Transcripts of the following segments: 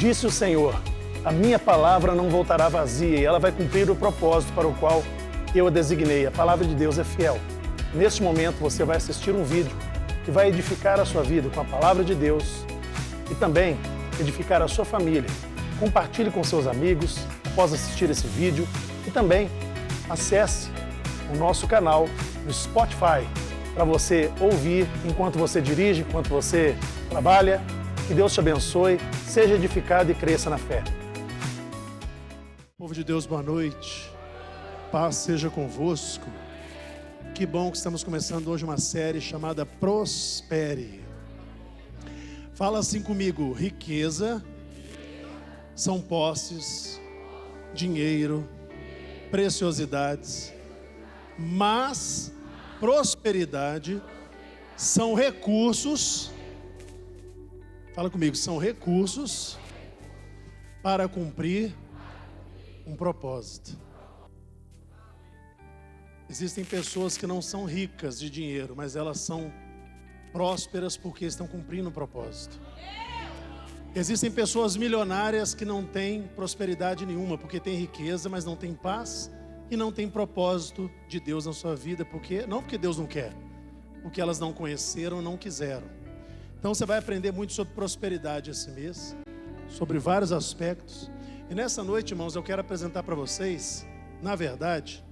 Disse o Senhor: a minha palavra não voltará vazia e ela vai cumprir o propósito para o qual eu a designei. A palavra de Deus é fiel. Neste momento você vai assistir um vídeo que vai edificar a sua vida com a palavra de Deus e também edificar a sua família. Compartilhe com seus amigos após assistir esse vídeo e também acesse o nosso canal no Spotify para você ouvir enquanto você dirige, enquanto você trabalha. Que Deus te abençoe, seja edificado e cresça na fé. Povo de Deus, boa noite. Paz seja convosco. Que bom que estamos começando hoje uma série chamada Prospere. Fala assim comigo: riqueza são posses, dinheiro, preciosidades, mas prosperidade são recursos. Fala comigo, são recursos para cumprir um propósito. Existem pessoas que não são ricas de dinheiro, mas elas são prósperas porque estão cumprindo um propósito. Existem pessoas milionárias que não têm prosperidade nenhuma, porque têm riqueza, mas não têm paz e não têm propósito de Deus na sua vida, não porque Deus não quer, porque elas não conheceram, não quiseram. Então você vai aprender muito sobre prosperidade esse mês, sobre vários aspectos. E nessa noite, irmãos, eu quero apresentar para vocês, na verdade,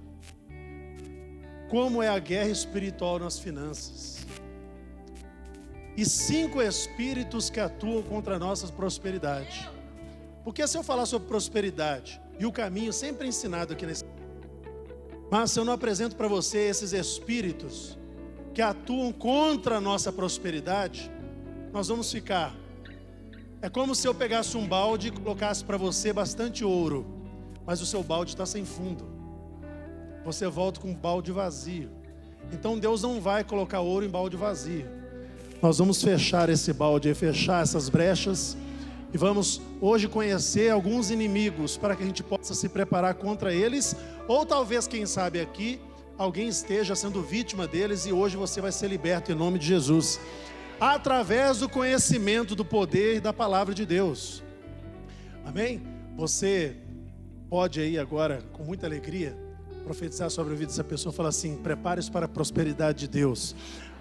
como é a guerra espiritual nas finanças. E 5 espíritos que atuam contra a nossa prosperidade. Porque se eu falar sobre prosperidade, e o caminho sempre é ensinado aqui nesse... Mas se eu não apresento para você esses espíritos que atuam contra a nossa prosperidade, nós vamos ficar. É como se eu pegasse um balde e colocasse para você bastante ouro, mas o seu balde está sem fundo. Você volta com um balde vazio. Então Deus não vai colocar ouro em balde vazio. Nós vamos fechar esse balde, fechar essas brechas, e vamos hoje conhecer alguns inimigos para que a gente possa se preparar contra eles, ou talvez, quem sabe aqui, alguém esteja sendo vítima deles e hoje você vai ser liberto em nome de Jesus, através do conhecimento do poder e da palavra de Deus. Amém? Você pode aí agora, com muita alegria, profetizar sobre a vida dessa pessoa. Falar assim: prepare-se para a prosperidade de Deus,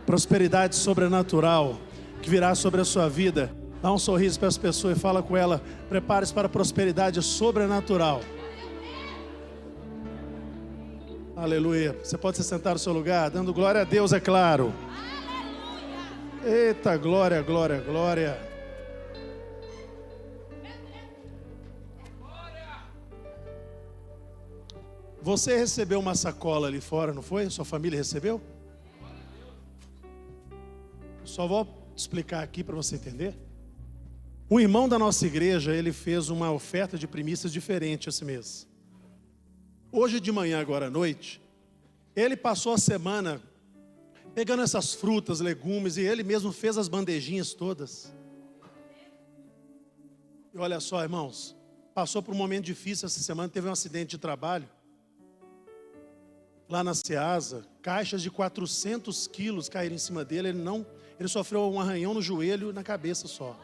prosperidade sobrenatural que virá sobre a sua vida. Dá um sorriso para essa pessoa e fala com ela: prepare-se para a prosperidade sobrenatural. Aleluia. Você pode se sentar no seu lugar, dando glória a Deus, é claro. Eita, glória, glória, glória. Você recebeu uma sacola ali fora, não foi? Sua família recebeu? Só vou explicar aqui para você entender. Um irmão da nossa igreja, ele fez uma oferta de primícias diferente esse mês. Hoje de manhã, agora à noite, ele passou a semana pegando essas frutas, legumes, e ele mesmo fez as bandejinhas todas. E olha só, irmãos, passou por um momento difícil essa semana, teve um acidente de trabalho. Lá na Ceasa, caixas de 400 quilos caíram em cima dele, ele sofreu um arranhão no joelho e na cabeça só.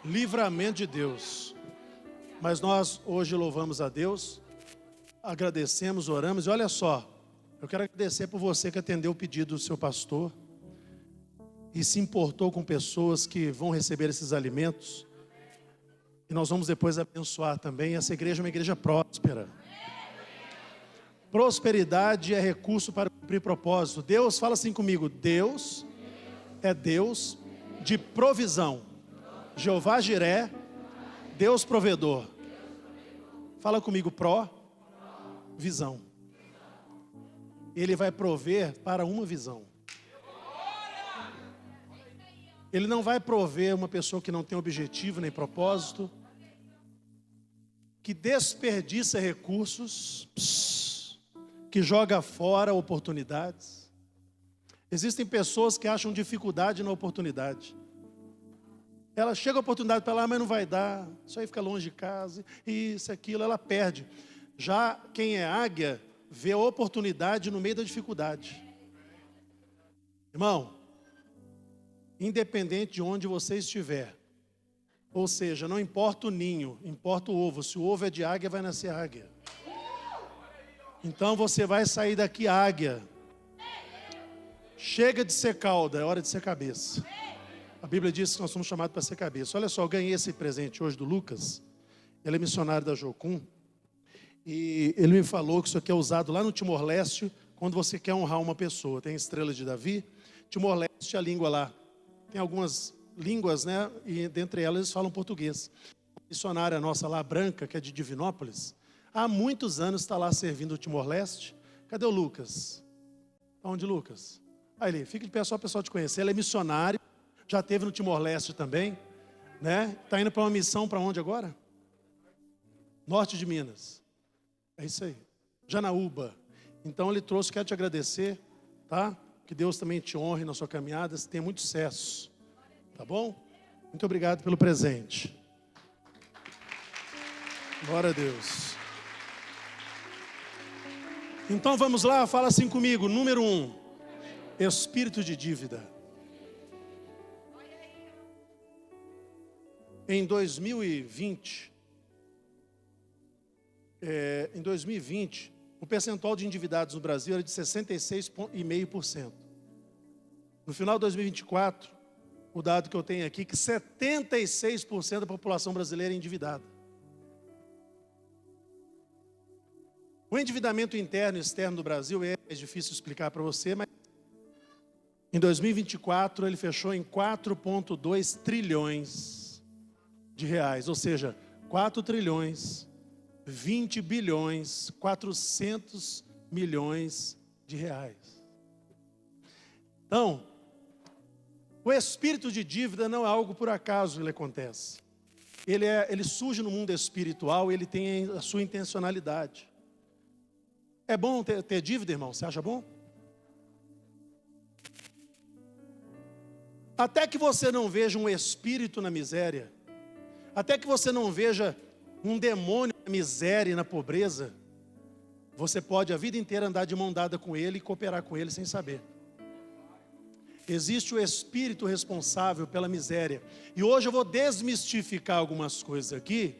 Livramento de Deus. Mas nós hoje louvamos a Deus, agradecemos, oramos, e olha só, eu quero agradecer por você que atendeu o pedido do seu pastor e se importou com pessoas que vão receber esses alimentos. E nós vamos depois abençoar também. Essa igreja é uma igreja próspera. Prosperidade é recurso para cumprir propósito. Deus, fala assim comigo: Deus é Deus de provisão. Jeová Jiré, Deus provedor. Fala comigo: provisão. Ele vai prover para uma visão. Ele não vai prover uma pessoa que não tem objetivo nem propósito, que desperdiça recursos, que joga fora oportunidades. Existem pessoas que acham dificuldade na oportunidade. Ela chega a oportunidade para lá, mas não vai dar, isso aí fica longe de casa, isso, aquilo, ela perde. Já quem é águia vê a oportunidade no meio da dificuldade. Irmão, independente de onde você estiver, Ou seja, não importa o ninho, importa o ovo. Se o ovo é de águia, vai nascer águia. Então você vai sair daqui águia. Chega de ser cauda, é hora de ser cabeça. A Bíblia diz que nós somos chamados para ser cabeça. Olha só, eu ganhei esse presente hoje do Lucas. Ele é missionário da Jocum. E ele me falou que isso aqui é usado lá no Timor-Leste, quando você quer honrar uma pessoa. Tem a estrela de Davi. Timor-Leste é a língua lá. Tem algumas línguas, né? E dentre elas eles falam português. A missionária nossa lá, Branca, que é de Divinópolis, há muitos anos está lá servindo o Timor-Leste. Cadê o Lucas? Onde, Lucas? Aí, fica de pé só o pessoal te conhecer. Ele é missionário, já esteve no Timor-Leste também, né? Está indo para uma missão para onde agora? Norte de Minas. É isso aí. Janaúba. Então ele trouxe, quero te agradecer, tá? Que Deus também te honre na sua caminhada, você tenha muito sucesso. Tá bom? Muito obrigado pelo presente. Glória a Deus. Então vamos lá, fala assim comigo. Número 1, espírito de dívida. Em 2020, o percentual de endividados no Brasil era de 66,5%. No final de 2024, o dado que eu tenho aqui, que 76% da população brasileira é endividada. O endividamento interno e externo do Brasil é difícil explicar para você, mas em 2024 ele fechou em 4,2 trilhões de reais, ou seja, 4 trilhões, 20 bilhões, 400 milhões de reais. Então, o espírito de dívida não é algo por acaso ele acontece. Ele surge no mundo espiritual, ele tem a sua intencionalidade. É bom ter dívida, irmão? Você acha bom? Até que você não veja um espírito na miséria, até que você não veja um demônio na miséria e na pobreza, você pode a vida inteira andar de mão dada com ele e cooperar com ele sem saber. Existe o espírito responsável pela miséria. E hoje eu vou desmistificar algumas coisas aqui,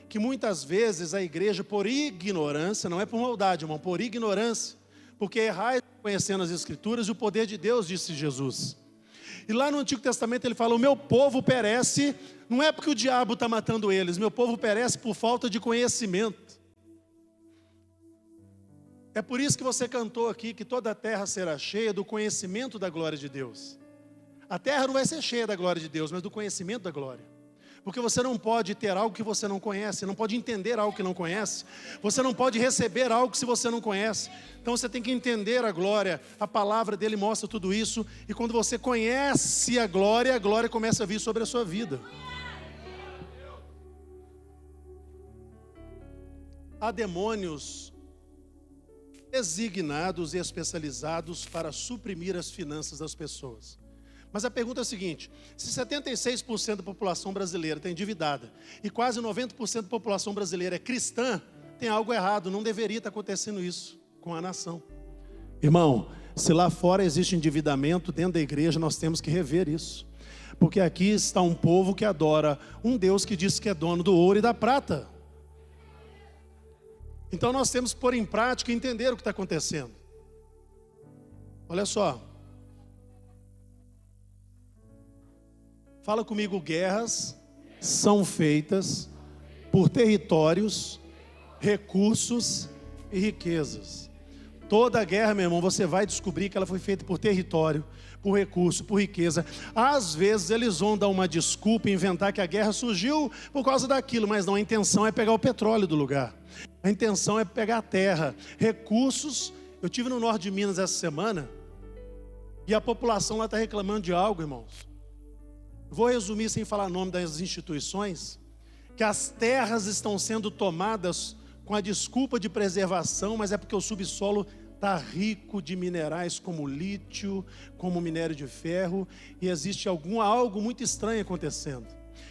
que muitas vezes a igreja, por ignorância, não é por maldade, irmão, por ignorância, porque errais conhecendo as Escrituras e o poder de Deus, disse Jesus. E lá no Antigo Testamento ele fala, o meu povo perece, não é porque o diabo está matando eles, meu povo perece por falta de conhecimento. É por isso que você cantou aqui, que toda a terra será cheia do conhecimento da glória de Deus. A terra não vai ser cheia da glória de Deus, mas do conhecimento da glória. Porque você não pode ter algo que você não conhece, não pode entender algo que não conhece, você não pode receber algo se você não conhece. Então você tem que entender a glória, a palavra dele mostra tudo isso, e quando você conhece a glória começa a vir sobre a sua vida. Há demônios designados e especializados para suprimir as finanças das pessoas. Mas a pergunta é a seguinte, se 76% da população brasileira está endividada e quase 90% da população brasileira é cristã, tem algo errado, não deveria estar acontecendo isso com a nação. Irmão, se lá fora existe endividamento, dentro da igreja nós temos que rever isso. Porque aqui está um povo que adora um Deus que diz que é dono do ouro e da prata. Então nós temos que pôr em prática e entender o que está acontecendo. Olha só. Fala comigo, guerras são feitas por territórios, recursos e riquezas. Toda guerra, meu irmão, você vai descobrir que ela foi feita por território, por recurso, por riqueza. Às vezes eles vão dar uma desculpa e inventar que a guerra surgiu por causa daquilo, mas não, a intenção é pegar o petróleo do lugar. A intenção é pegar a terra, recursos. Eu estive no norte de Minas essa semana e a população lá está reclamando de algo, irmãos. Vou resumir sem falar o nome das instituições, que as terras estão sendo tomadas com a desculpa de preservação, mas é porque o subsolo está rico de minerais como lítio, como minério de ferro, e existe algo muito estranho acontecendo.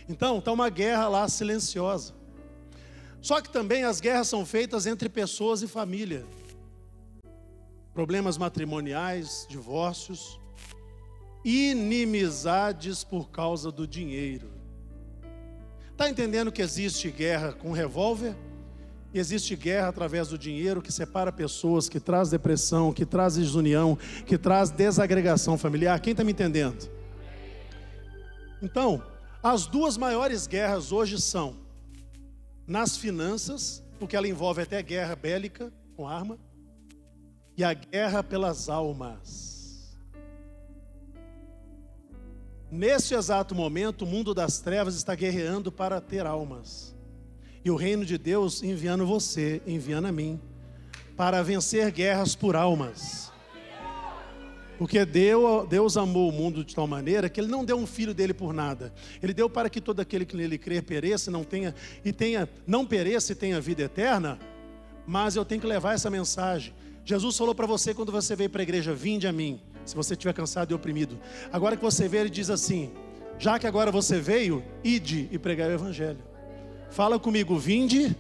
Então, está uma guerra lá silenciosa. Só que também as guerras são feitas entre pessoas e família. Problemas matrimoniais, divórcios, inimizades por causa do dinheiro. Está entendendo que existe guerra com revólver? E existe guerra através do dinheiro que separa pessoas, que traz depressão, que traz desunião, que traz desagregação familiar. Quem está me entendendo? Então, as duas maiores guerras hoje são nas finanças, porque ela envolve até guerra bélica com arma, e a guerra pelas almas. Nesse exato momento, o mundo das trevas está guerreando para ter almas. E o reino de Deus enviando você, enviando a mim, para vencer guerras por almas. Porque Deus amou o mundo de tal maneira que Ele não deu um filho dele por nada. Ele deu para que todo aquele que nele crer pereça, não pereça e tenha vida eterna. Mas eu tenho que levar essa mensagem. Jesus falou para você quando você veio para a igreja: vinde a mim, se você estiver cansado e oprimido. Agora que você veio, Ele diz assim: já que agora você veio, ide e pregai o evangelho. Fala comigo: vinde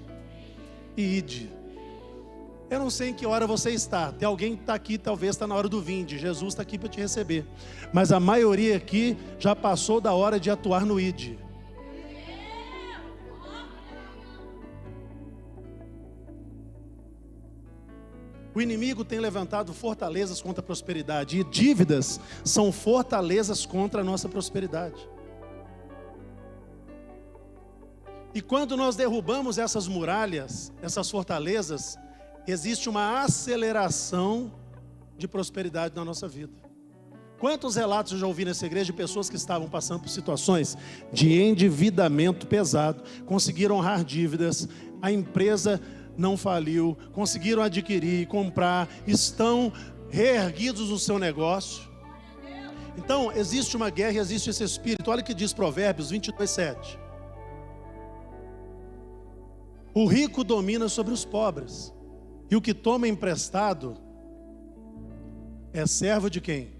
e ide. Eu não sei em que hora você está. Tem alguém que está aqui, talvez está na hora do vinde. Jesus está aqui para te receber. Mas a maioria aqui já passou da hora de atuar no ide. O inimigo tem levantado fortalezas contra a prosperidade. E dívidas são fortalezas contra a nossa prosperidade. E quando nós derrubamos essas muralhas, essas fortalezas, existe uma aceleração de prosperidade na nossa vida. Quantos relatos eu já ouvi nessa igreja de pessoas que estavam passando por situações de endividamento pesado, conseguiram honrar dívidas, a empresa não faliu, conseguiram adquirir, comprar, estão reerguidos no seu negócio. Então, existe uma guerra e existe esse espírito. Olha o que diz Provérbios 22:7. O rico domina sobre os pobres, e o que toma emprestado é servo de quem?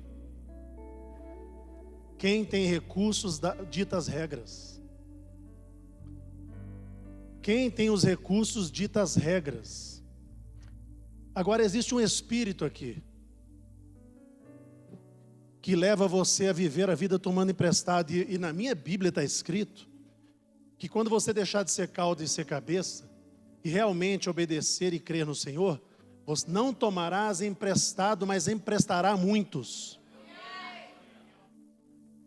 Quem tem recursos ditas regras. Quem tem os recursos ditas regras. Agora existe um espírito aqui que leva você a viver a vida tomando emprestado. E na minha Bíblia está escrito que quando você deixar de ser cauda e ser cabeça, e realmente obedecer e crer no Senhor, você não tomarás emprestado, mas emprestará a muitos.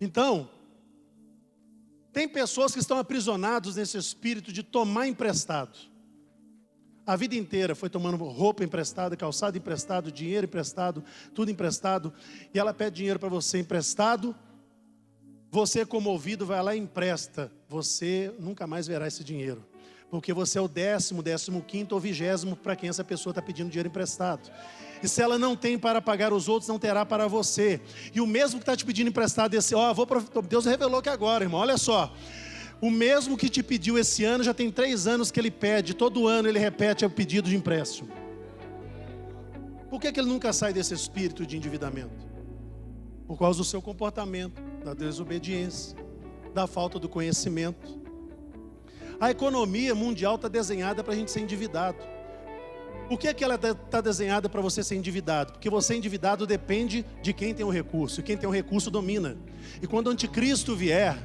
Então, tem pessoas que estão aprisionadas nesse espírito de tomar emprestado. A vida inteira foi tomando roupa emprestada, calçado emprestado, dinheiro emprestado, tudo emprestado. E ela pede dinheiro para você emprestado. Você, comovido, vai lá e empresta. Você nunca mais verá esse dinheiro. Porque você é o 10º, 15º ou 20º para quem essa pessoa está pedindo dinheiro emprestado. E se ela não tem para pagar os outros, não terá para você. E o mesmo que está te pedindo emprestado esse, Deus revelou que agora, irmão, olha só. O mesmo que te pediu esse ano, já tem 3 anos que ele pede, todo ano ele repete o pedido de empréstimo. Por que ele nunca sai desse espírito de endividamento? Por causa do seu comportamento, da desobediência, da falta do conhecimento. A economia mundial está desenhada para a gente ser endividado. Por que ela está desenhada para você ser endividado? Porque você endividado depende de quem tem o recurso. E quem tem o recurso domina. E quando o anticristo vier,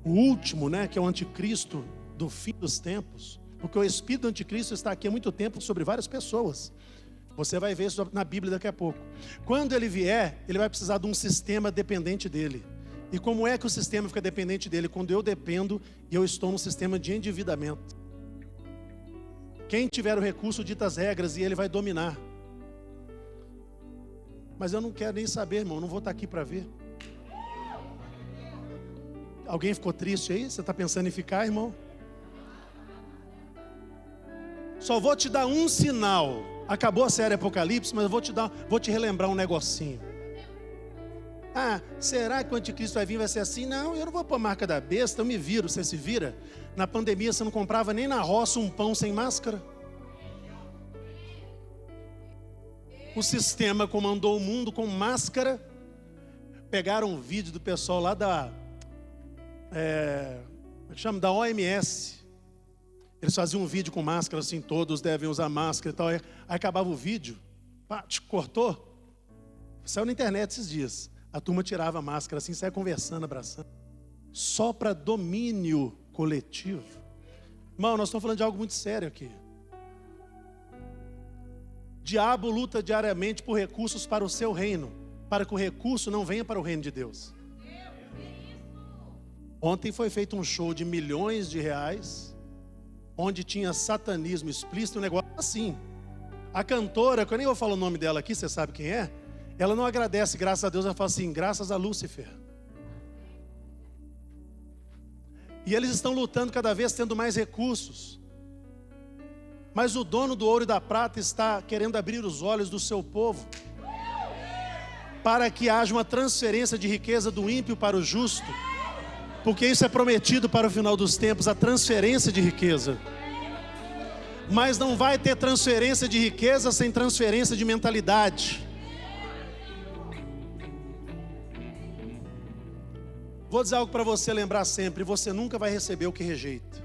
o último, que é o anticristo do fim dos tempos, porque o espírito do anticristo está aqui há muito tempo sobre várias pessoas. Você vai ver isso na Bíblia daqui a pouco. Quando ele vier, ele vai precisar de um sistema dependente dele. E como é que o sistema fica dependente dele? Quando eu dependo e eu estou num sistema de endividamento. Quem tiver o recurso dita as regras e ele vai dominar. Mas eu não quero nem saber, irmão, não vou estar aqui para ver. Alguém ficou triste aí? Você está pensando em ficar, irmão? Só vou te dar um sinal. Acabou a série Apocalipse, mas eu vou te relembrar um negocinho. Ah, será que o anticristo vai vir e vai ser assim? Não, eu não vou pôr marca da besta, eu me viro. Você se vira? Na pandemia você não comprava nem na roça um pão sem máscara? O sistema comandou o mundo com máscara. Pegaram um vídeo do pessoal lá da OMS. Eles faziam um vídeo com máscara assim, todos devem usar máscara e tal. Aí acabava o vídeo, cortou. Saiu na internet esses dias. A turma tirava a máscara assim, saia conversando, abraçando. Só para domínio coletivo. Irmão, nós estamos falando de algo muito sério aqui. Diabo luta diariamente por recursos para o seu reino, para que o recurso não venha para o reino de Deus. Ontem foi feito um show de milhões de reais, onde tinha satanismo explícito, um negócio assim. A cantora, que eu nem vou falar o nome dela aqui, você sabe quem é? Ela não agradece, graças a Deus, ela fala assim, graças a Lúcifer. E eles estão lutando cada vez tendo mais recursos. Mas o dono do ouro e da prata está querendo abrir os olhos do seu povo, para que haja uma transferência de riqueza do ímpio para o justo, porque isso é prometido para o final dos tempos, a transferência de riqueza. Mas não vai ter transferência de riqueza sem transferência de mentalidade. Vou dizer algo para você lembrar sempre: você nunca vai receber o que rejeita.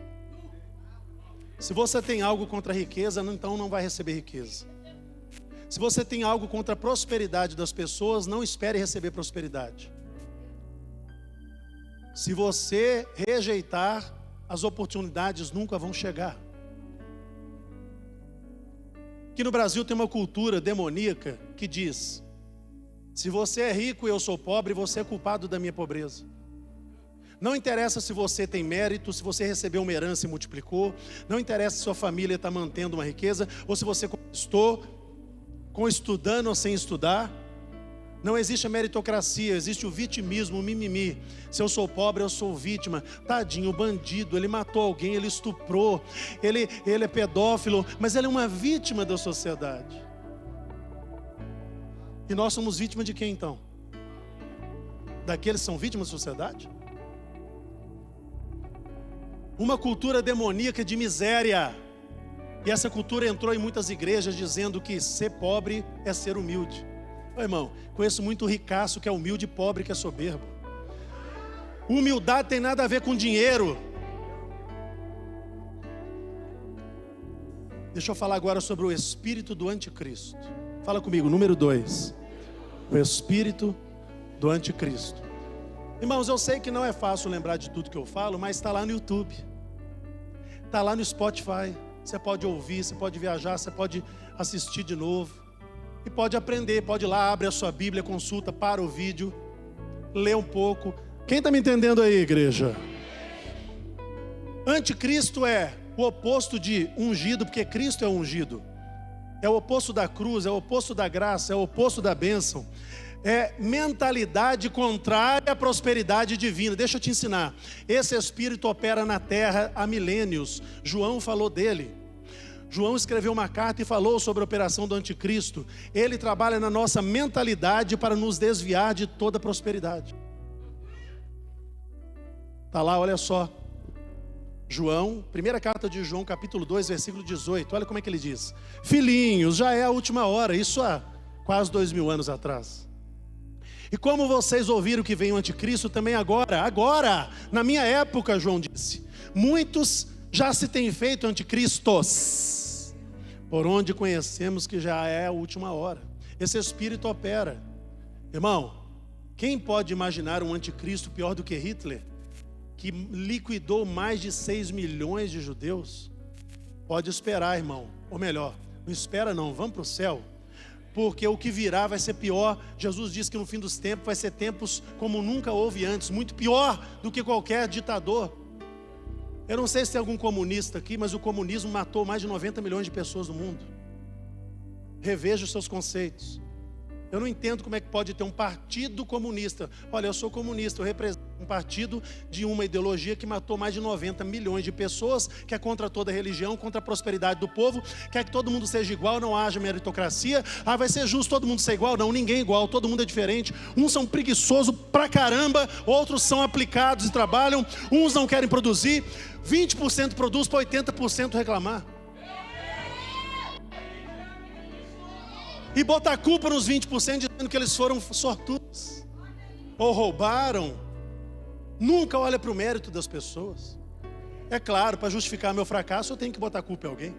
Se você tem algo contra a riqueza, então não vai receber riqueza. Se você tem algo contra a prosperidade das pessoas, não espere receber prosperidade. Se você rejeitar, as oportunidades nunca vão chegar. Aqui no Brasil tem uma cultura demoníaca que diz: se você é rico e eu sou pobre, você é culpado da minha pobreza. Não interessa se você tem mérito, se você recebeu uma herança e multiplicou. Não interessa se sua família está mantendo uma riqueza, ou se você conquistou, com estudando ou sem estudar. Não existe a meritocracia, existe o vitimismo, o mimimi. Se eu sou pobre, eu sou vítima. Tadinho, bandido, ele matou alguém, ele estuprou, ele é pedófilo, mas ele é uma vítima da sociedade. E nós somos vítimas de quem então? Daqueles que são vítimas da sociedade? Uma cultura demoníaca de miséria. E essa cultura entrou em muitas igrejas dizendo que ser pobre é ser humilde. Ô, irmão, conheço muito ricaço que é humilde e pobre que é soberbo. Humildade tem nada a ver com dinheiro. Deixa eu falar agora sobre o espírito do anticristo. Fala comigo, número 2. O espírito do anticristo. Irmãos, eu sei que não é fácil lembrar de tudo que eu falo, mas está lá no YouTube, está lá no Spotify. Você pode ouvir, você pode viajar, você pode assistir de novo. E pode aprender, pode ir lá, abre a sua Bíblia, consulta, para o vídeo, lê um pouco. Quem está me entendendo aí, igreja? Anticristo é o oposto de ungido, porque Cristo é ungido. É o oposto da cruz, é o oposto da graça, é o oposto da bênção. É mentalidade contrária à prosperidade divina. Deixa eu te ensinar. Esse espírito opera na terra há milênios. João falou dele. João escreveu uma carta e falou sobre a operação do anticristo. Ele trabalha na nossa mentalidade para nos desviar de toda prosperidade. Está lá, olha só. João, primeira carta de João, capítulo 2, versículo 18. Olha como é que ele diz: filhinhos, já é a última hora. Isso há quase 2000 anos atrás. E como vocês ouviram que vem o anticristo, também agora, na minha época, João disse, muitos já se têm feito anticristos, por onde conhecemos que já é a última hora. Esse espírito opera. Irmão, quem pode imaginar um anticristo pior do que Hitler, que liquidou mais de 6 milhões de judeus? Pode esperar, irmão. Ou melhor, não espera não, vamos para o céu. Porque o que virá vai ser pior. Jesus disse que no fim dos tempos vai ser tempos como nunca houve antes, muito pior do que qualquer ditador. Eu não sei se tem algum comunista aqui, mas o comunismo matou mais de 90 milhões de pessoas no mundo. Reveja os seus conceitos. Eu não entendo como é que pode ter um partido comunista. Olha, eu sou comunista, eu represento um partido de uma ideologia que matou mais de 90 milhões de pessoas, que é contra toda a religião, contra a prosperidade do povo, quer que todo mundo seja igual, não haja meritocracia. Ah, vai ser justo todo mundo ser igual? Não, ninguém é igual, todo mundo é diferente. Uns são preguiçosos pra caramba, outros são aplicados e trabalham, uns não querem produzir, 20% produz para 80% reclamar. E botar a culpa nos 20% dizendo que eles foram sortudos ou roubaram. Nunca olha para o mérito das pessoas. É claro, para justificar meu fracasso eu tenho que botar a culpa em alguém.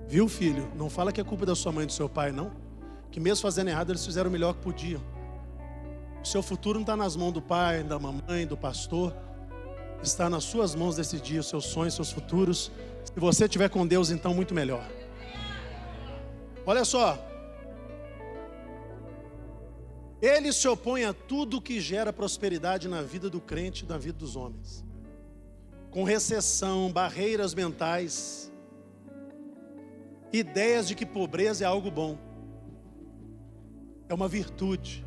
Viu, filho? Não fala que é culpa da sua mãe e do seu pai, não. Que mesmo fazendo errado eles fizeram o melhor que podiam. O seu futuro não está nas mãos do pai, da mamãe, do pastor. Está nas suas mãos decidir os seus sonhos, seus futuros. Se você estiver com Deus, então muito melhor. Olha só. Ele se opõe a tudo que gera prosperidade na vida do crente e na vida dos homens. Com recessão, barreiras mentais, ideias de que pobreza é algo bom. É uma virtude.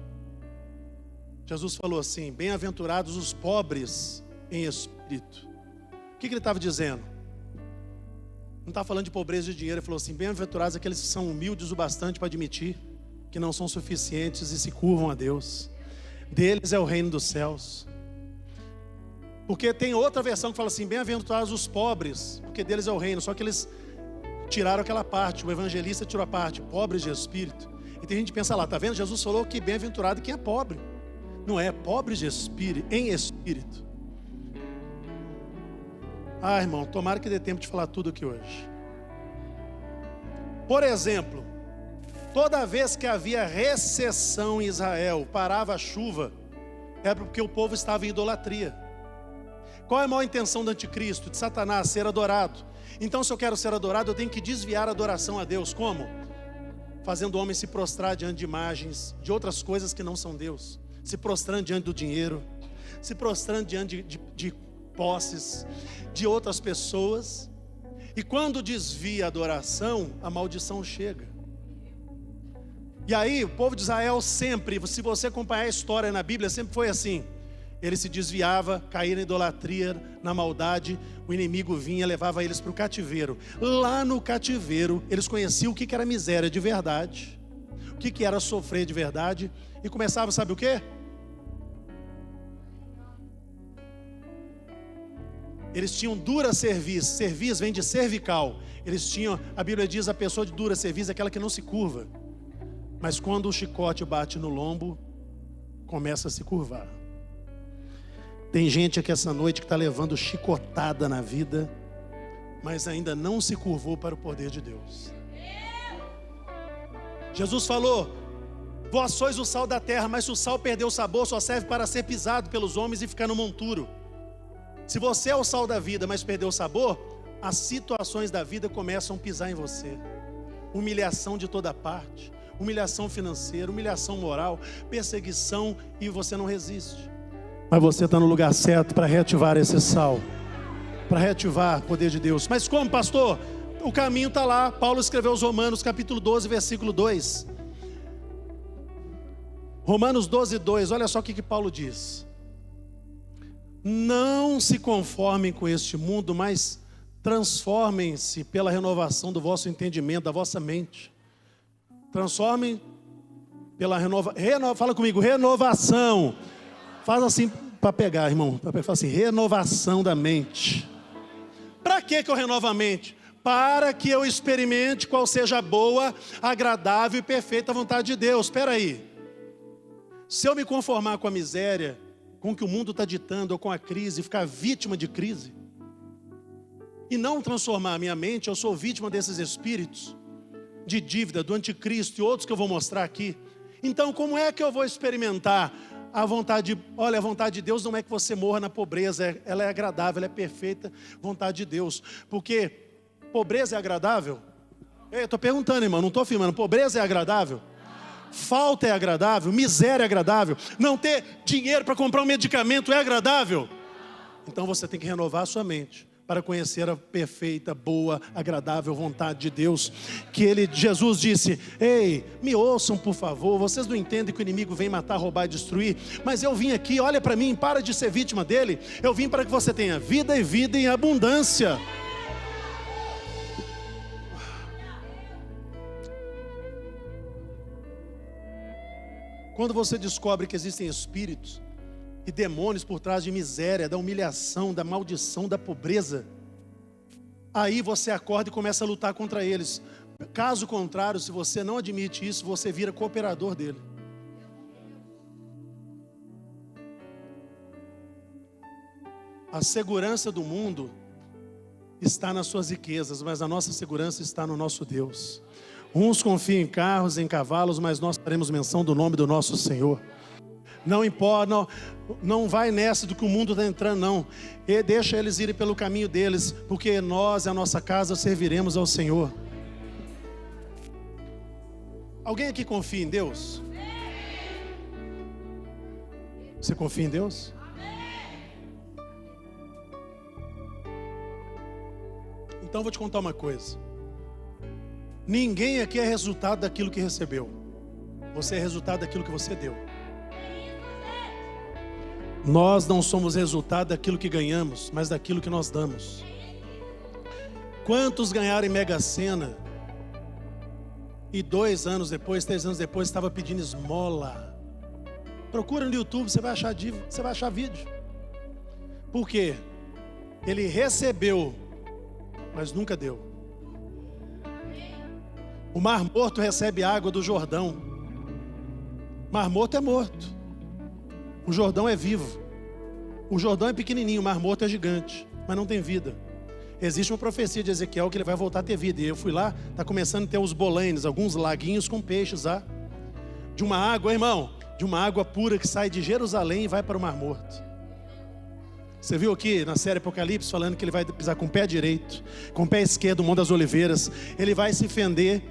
Jesus falou assim: bem-aventurados os pobres em espírito. O que ele estava dizendo? Não está falando de pobreza de dinheiro. Ele falou assim: bem-aventurados aqueles que são humildes o bastante para admitir que não são suficientes e se curvam a Deus. Deles é o reino dos céus. Porque tem outra versão que fala assim: bem-aventurados os pobres, porque deles é o reino. Só que eles tiraram aquela parte, o evangelista tirou a parte, pobres de espírito. E tem gente que pensa lá, tá vendo? Jesus falou que bem-aventurado quem é pobre. Não é, pobres de espírito, em espírito. Ah, irmão, tomara que dê tempo de falar tudo aqui hoje. Por exemplo, toda vez que havia recessão em Israel, parava a chuva, era porque o povo estava em idolatria. Qual é a maior intenção do anticristo, de Satanás? Ser adorado. Então, se eu quero ser adorado, eu tenho que desviar a adoração a Deus. Como? Fazendo o homem se prostrar diante de imagens, de outras coisas que não são Deus. Se prostrando diante do dinheiro, se prostrando diante de posses, de outras pessoas. E quando desvia a adoração, a maldição chega. E aí, o povo de Israel sempre, se você acompanhar a história na Bíblia, sempre foi assim. Ele se desviava, caía na idolatria, na maldade, o inimigo vinha, levava eles para o cativeiro. Lá no cativeiro, eles conheciam o que era miséria de verdade, o que era sofrer de verdade, e começavam, sabe o quê? Eles tinham dura cerviz, cerviz vem de cervical. Eles tinham, a Bíblia diz, a pessoa de dura cerviz é aquela que não se curva. Mas quando o chicote bate no lombo, começa a se curvar. Tem gente aqui essa noite que está levando chicotada na vida, mas ainda não se curvou para o poder de Deus. Jesus falou: vós sois o sal da terra, mas se o sal perdeu o sabor, só serve para ser pisado pelos homens e ficar no monturo. Se você é o sal da vida, mas perdeu o sabor, as situações da vida começam a pisar em você. Humilhação de toda parte, humilhação financeira, humilhação moral, perseguição, e você não resiste. Mas você está no lugar certo para reativar esse sal, para reativar o poder de Deus. Mas como, pastor? O caminho está lá. Paulo escreveu aos Romanos, capítulo 12, versículo 2. Romanos 12, 2, olha só o que Paulo diz. Não se conformem com este mundo, mas transformem-se pela renovação do vosso entendimento, da vossa mente. Transformem pela fala comigo, renovação. Faz assim para pegar, irmão. Faz assim, renovação da mente. Para que eu renovo a mente? Para que eu experimente qual seja a boa, agradável e perfeita vontade de Deus. Espera aí. Se eu me conformar com a miséria, com o que o mundo está ditando, ou com a crise, ficar vítima de crise, e não transformar a minha mente, eu sou vítima desses espíritos de dívida, do anticristo e outros que eu vou mostrar aqui. Então, como é que eu vou experimentar a vontade? Olha, a vontade de Deus não é que você morra na pobreza, ela é agradável, ela é perfeita, vontade de Deus. Porque pobreza é agradável? Eu estou perguntando, irmão, não estou afirmando. Pobreza é agradável? Falta é agradável? Miséria é agradável? Não ter dinheiro para comprar um medicamento é agradável? Então você tem que renovar a sua mente para conhecer a perfeita, boa, agradável vontade de Deus. Jesus disse: ei, me ouçam por favor, vocês não entendem que o inimigo vem matar, roubar e destruir, mas eu vim aqui, olha para mim, para de ser vítima dele. Eu vim para que você tenha vida e vida em abundância. Quando você descobre que existem espíritos e demônios por trás de miséria, da humilhação, da maldição, da pobreza, aí você acorda e começa a lutar contra eles. Caso contrário, se você não admite isso, você vira cooperador dele. A segurança do mundo está nas suas riquezas, mas a nossa segurança está no nosso Deus. Uns confiam em carros, em cavalos, mas nós faremos menção do nome do nosso Senhor. Não importa, não vai nessa do que o mundo está entrando, não. E deixa eles irem pelo caminho deles, porque nós e a nossa casa serviremos ao Senhor. Alguém aqui confia em Deus? Você confia em Deus? Então eu vou te contar uma coisa. Ninguém aqui é resultado daquilo que recebeu. Você é resultado daquilo que você deu. Nós não somos resultado daquilo que ganhamos, mas daquilo que nós damos. Quantos ganharam em Mega Sena e 2 anos depois, 3 anos depois, estava pedindo esmola? Procura no YouTube, você vai achar vídeo. Por quê? Ele recebeu, mas nunca deu. O Mar Morto recebe água do Jordão. Mar Morto é morto. O Jordão é vivo. O Jordão é pequenininho, o Mar Morto é gigante, mas não tem vida. Existe uma profecia de Ezequiel que ele vai voltar a ter vida. E eu fui lá, está começando a ter os bolanes, alguns laguinhos com peixes lá. De uma água, irmão, de uma água pura que sai de Jerusalém e vai para o Mar Morto. Você viu aqui na série Apocalipse falando que ele vai pisar com o pé direito, com o pé esquerdo, o Monte das Oliveiras. Ele vai se fender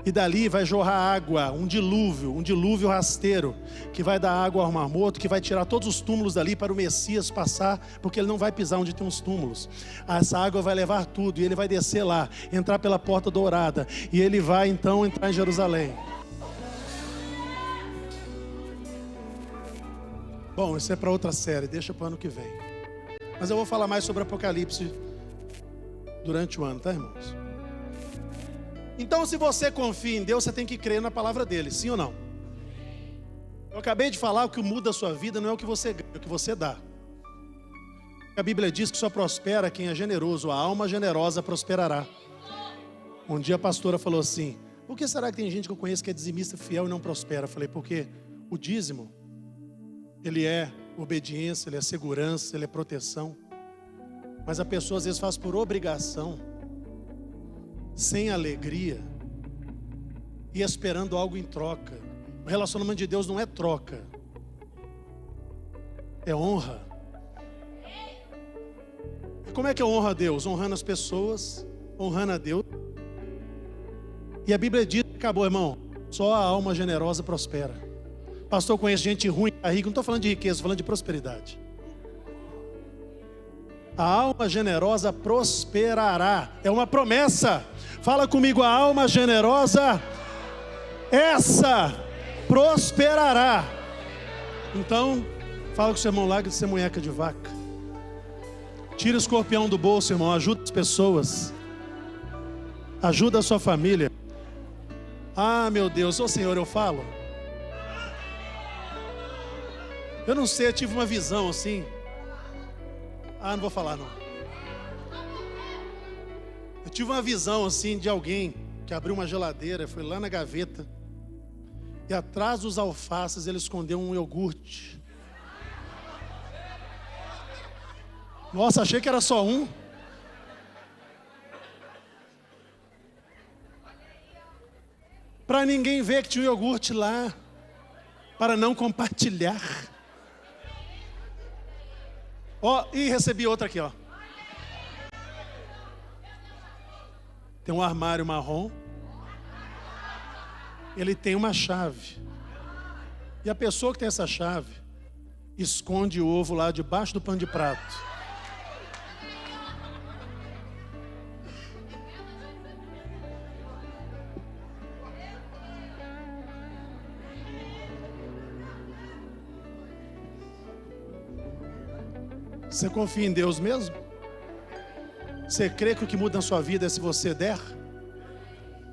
e dali vai jorrar água, um dilúvio rasteiro, que vai dar água ao Mar Morto, que vai tirar todos os túmulos dali para o Messias passar, porque ele não vai pisar onde tem os túmulos. Essa água vai levar tudo e ele vai descer lá, entrar pela porta dourada e ele vai então entrar em Jerusalém. Bom, isso é para outra série, deixa para o ano que vem. Mas eu vou falar mais sobre Apocalipse durante o ano, tá, irmãos? Então, se você confia em Deus, você tem que crer na palavra dele, sim ou não? Eu acabei de falar, o que muda a sua vida não é o que você ganha, é o que você dá. A Bíblia diz que só prospera quem é generoso, a alma generosa prosperará. Um dia a pastora falou assim: por que será que tem gente que eu conheço que é dizimista fiel e não prospera? Eu falei, porque o dízimo, ele é obediência, ele é segurança, ele é proteção. Mas a pessoa às vezes faz por obrigação, sem alegria e esperando algo em troca. O relacionamento de Deus não é troca, é honra. E como é que eu honro a Deus? Honrando as pessoas, honrando a Deus. E a Bíblia diz que acabou, irmão, só a alma generosa prospera. Pastor, conhece gente ruim, tá rico. Não estou falando de riqueza, estou falando de prosperidade. A alma generosa prosperará. É uma promessa. Fala comigo, a alma generosa, essa prosperará. Então, fala com o seu irmão, larga de ser munheca de vaca. Tira o escorpião do bolso, irmão. Ajuda as pessoas. Ajuda a sua família. Ah, meu Deus, ô Senhor, eu falo. Eu não sei, eu tive uma visão assim. Não vou falar não. Eu tive uma visão assim de alguém que abriu uma geladeira, foi lá na gaveta e atrás dos alfaces ele escondeu um iogurte. Nossa, achei que era só um. Para ninguém ver que tinha um iogurte lá, para não compartilhar. E recebi outra aqui, ó. Tem um armário marrom. Ele tem uma chave. E a pessoa que tem essa chave esconde o ovo lá debaixo do pano de prato. Você confia em Deus mesmo? Você crê que o que muda na sua vida é se você der?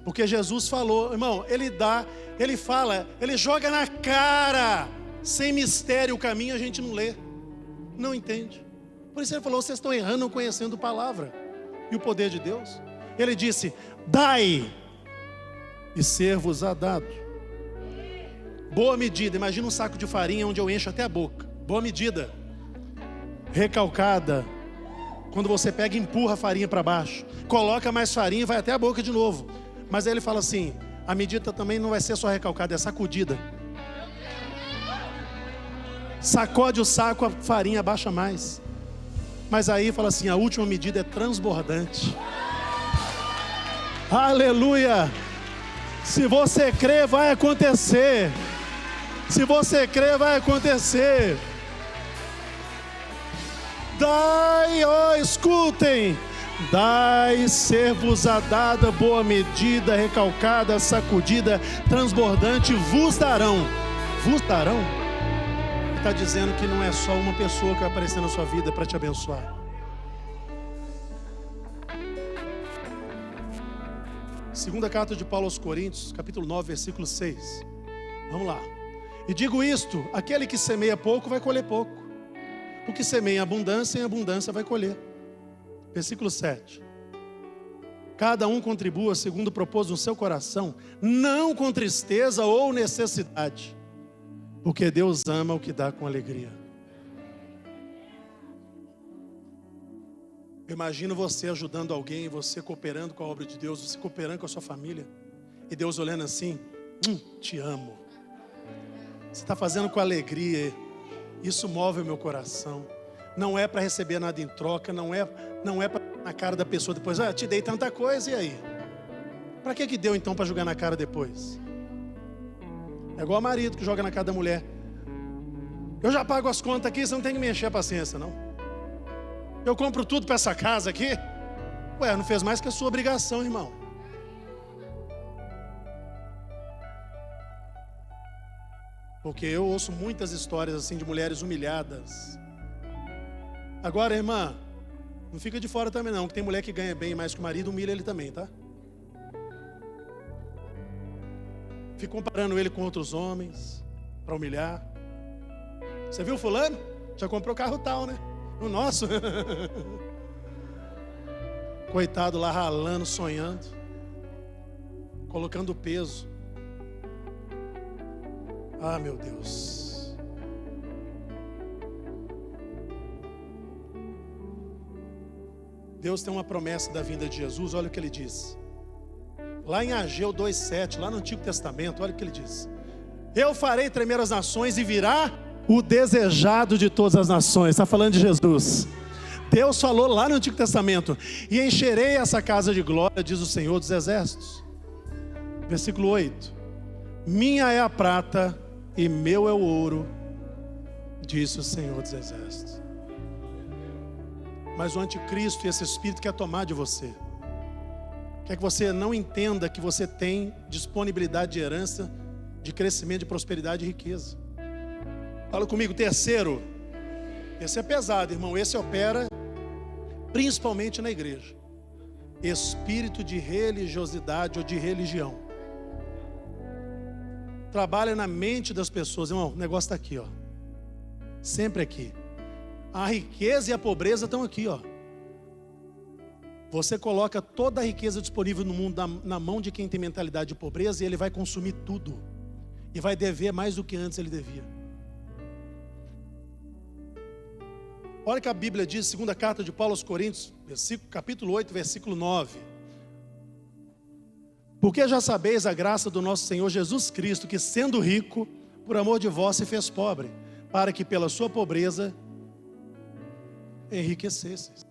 Porque Jesus falou, irmão, ele dá, ele fala, ele joga na cara, sem mistério o caminho, a gente não lê, não entende. Por isso ele falou, vocês estão errando conhecendo a palavra e o poder de Deus. Ele disse, dai e ser-vos-á dado. Boa medida, imagina um saco de farinha onde eu encho até a boca. Boa medida. Recalcada, quando você pega e empurra a farinha para baixo, coloca mais farinha e vai até a boca de novo. Mas aí ele fala assim, a medida também não vai ser só recalcada, é sacudida. Sacode o saco, a farinha baixa mais. Mas aí fala assim, a última medida é transbordante. Aleluia! Se você crê, vai acontecer. Se você crê, vai acontecer. Dai, ó, escutem. Dai, ser-vos-á dada, boa medida, recalcada, sacudida, transbordante, vos darão. Vos darão? Está dizendo que não é só uma pessoa que vai aparecer na sua vida para te abençoar. Segunda carta de Paulo aos Coríntios, capítulo 9, versículo 6. Vamos lá. E digo isto, aquele que semeia pouco vai colher pouco. O que semeia em abundância vai colher. Versículo 7. Cada um contribua segundo o propósito no seu coração, não com tristeza ou necessidade, porque Deus ama o que dá com alegria. Imagina você ajudando alguém, você cooperando com a obra de Deus, você cooperando com a sua família, e Deus olhando assim, te amo. Você está fazendo com alegria, isso move o meu coração. Não é para receber nada em troca, não é para na cara da pessoa depois, te dei tanta coisa, e aí? Para que deu então para jogar na cara depois? É igual o marido que joga na cara da mulher. Eu já pago as contas aqui, você não tem que me encher a paciência, não. Eu compro tudo para essa casa aqui. Ué, não fez mais que a sua obrigação, irmão. Porque eu ouço muitas histórias assim de mulheres humilhadas. Agora, irmã, não fica de fora também não, que tem mulher que ganha bem mais que o marido, humilha ele também, tá? Fica comparando ele com outros homens para humilhar. Você viu fulano? Já comprou carro tal, né? O nosso. Coitado lá ralando, sonhando, colocando peso. Ah, meu Deus. Deus tem uma promessa da vinda de Jesus, olha o que ele diz. Lá em Ageu 2,7, lá no Antigo Testamento, olha o que ele diz. Eu farei tremer as nações e virá o desejado de todas as nações. Está falando de Jesus. Deus falou lá no Antigo Testamento. E encherei essa casa de glória, diz o Senhor dos Exércitos. Versículo 8. Minha é a prata e meu é o ouro, disse o Senhor dos Exércitos. Mas o anticristo e esse espírito quer tomar de você. Quer que você não entenda que você tem disponibilidade de herança, de crescimento, de prosperidade e riqueza. Fala comigo, terceiro. Esse é pesado, irmão. Esse opera principalmente na igreja. Espírito de religiosidade ou de religião. Trabalha na mente das pessoas. Irmão, o negócio está aqui, ó. Sempre aqui. A riqueza e a pobreza estão aqui, ó. Você coloca toda a riqueza disponível no mundo na mão de quem tem mentalidade de pobreza, e ele vai consumir tudo. E vai dever mais do que antes ele devia. Olha o que a Bíblia diz, segunda carta de Paulo aos Coríntios, capítulo 8, versículo 9. Porque já sabeis a graça do nosso Senhor Jesus Cristo, que sendo rico, por amor de vós se fez pobre, para que pela sua pobreza enriquecesseis.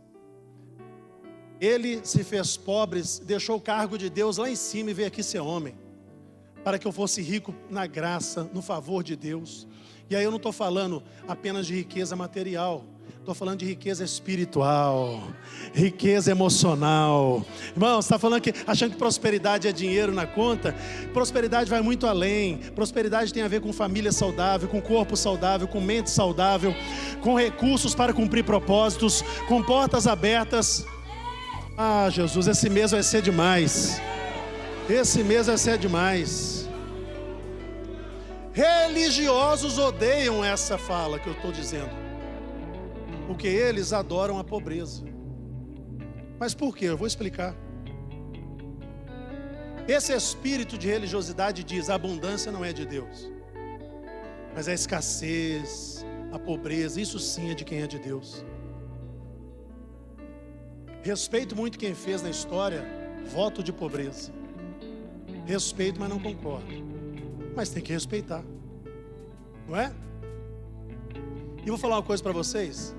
Ele se fez pobre, deixou o cargo de Deus lá em cima e veio aqui ser homem, para que eu fosse rico na graça, no favor de Deus. E aí eu não estou falando apenas de riqueza material, estou falando de riqueza espiritual, riqueza emocional. Irmão, você está falando que, achando que prosperidade é dinheiro na conta? Prosperidade vai muito além. Prosperidade tem a ver com família saudável, com corpo saudável, com mente saudável, com recursos para cumprir propósitos, com portas abertas. Ah, Jesus, esse mês vai ser demais. Esse mês vai ser demais. Religiosos odeiam essa fala que eu estou dizendo, porque eles adoram a pobreza. Mas por quê? Eu vou explicar. Esse espírito de religiosidade diz: a abundância não é de Deus, mas a escassez, a pobreza, isso sim é de quem é de Deus. Respeito muito quem fez na história voto de pobreza. Respeito, mas não concordo. Mas tem que respeitar, não é? E vou falar uma coisa para vocês.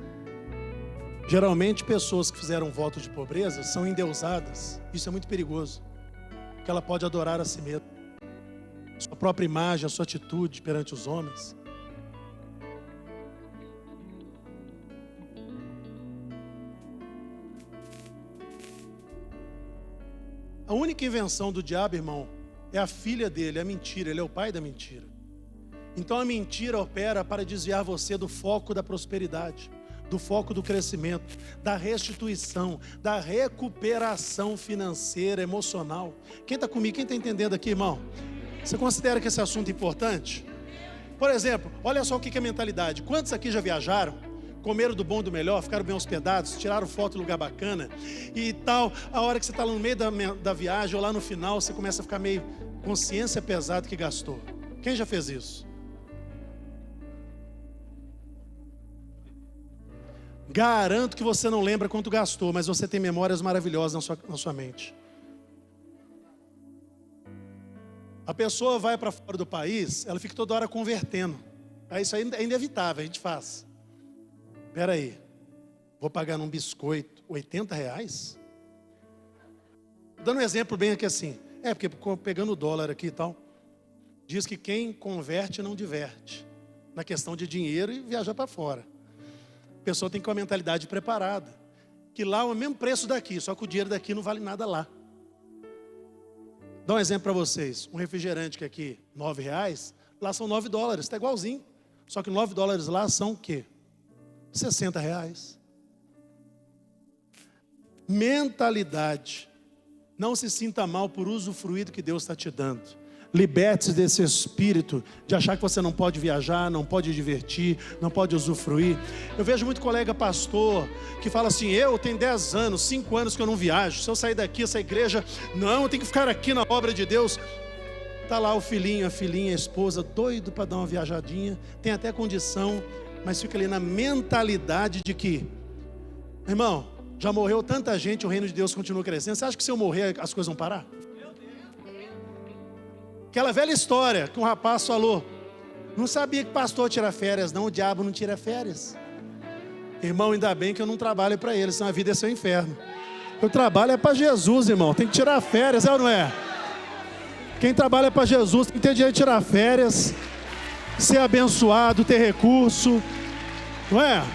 Geralmente pessoas que fizeram voto de pobreza são endeusadas. Isso é muito perigoso. Porque ela pode adorar a si mesma. Sua própria imagem, a sua atitude perante os homens. A única invenção do diabo, irmão, é a filha dele, a mentira. Ele é o pai da mentira. Então a mentira opera para desviar você do foco da prosperidade, do foco do crescimento, da restituição, da recuperação financeira, emocional. Quem está comigo? Quem está entendendo aqui, irmão? Você considera que esse assunto é importante? Por exemplo, olha só o que é mentalidade. Quantos aqui já viajaram? Comeram do bom e do melhor, ficaram bem hospedados, tiraram foto em lugar bacana e tal. A hora que você está no meio da viagem ou lá no final, você começa a ficar meio consciência pesada que gastou. Quem já fez isso? Garanto que você não lembra quanto gastou, mas você tem memórias maravilhosas na sua mente. A pessoa vai para fora do país, ela fica toda hora convertendo. Isso aí é inevitável, a gente faz. Espera aí, vou pagar num biscoito R$80? Dando um exemplo bem aqui assim. Porque pegando o dólar aqui e tal, diz que quem converte não diverte. Na questão de dinheiro e viajar para fora. A pessoa tem que ter uma mentalidade preparada. Que lá é o mesmo preço daqui, só que o dinheiro daqui não vale nada lá. Dá um exemplo para vocês. Um refrigerante que aqui R$9, lá são $9, está igualzinho. Só que $9 lá são o quê? R$60. Mentalidade. Não se sinta mal por usufruir do que Deus está te dando. Liberte-se desse espírito de achar que você não pode viajar, não pode divertir, não pode usufruir. Eu vejo muito colega pastor que fala assim: eu tenho 10 anos, 5 anos que eu não viajo. Se eu sair daqui, essa igreja, não, eu tenho que ficar aqui na obra de Deus. Está lá o filhinho, a filhinha, a esposa, doido para dar uma viajadinha, tem até condição, mas fica ali na mentalidade de que, irmão, já morreu tanta gente, o reino de Deus continua crescendo. Você acha que se eu morrer as coisas vão parar? Aquela velha história que um rapaz falou: não sabia que pastor tira férias, não, o diabo não tira férias. Irmão, ainda bem que eu não trabalho para ele, senão a vida é seu inferno. Eu trabalho para Jesus, irmão, tem que tirar férias, é ou não é? Quem trabalha para Jesus tem que ter direito de tirar férias, ser abençoado, ter recurso, não é?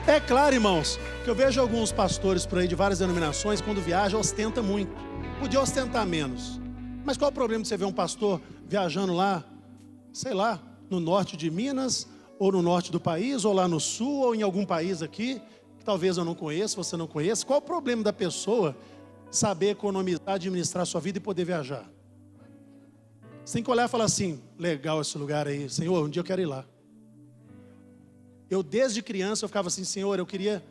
É claro, irmãos, que eu vejo alguns pastores por aí de várias denominações, quando viajam, ostenta muito. Podia ostentar menos. Mas qual o problema de você ver um pastor viajando lá, sei lá, no norte de Minas, ou no norte do país, ou lá no sul, ou em algum país aqui, que talvez eu não conheça, você não conheça. Qual o problema da pessoa saber economizar, administrar a sua vida e poder viajar? Você tem que olhar e falar assim: legal esse lugar aí, Senhor, um dia eu quero ir lá. Eu desde criança eu ficava assim: Senhor, eu queria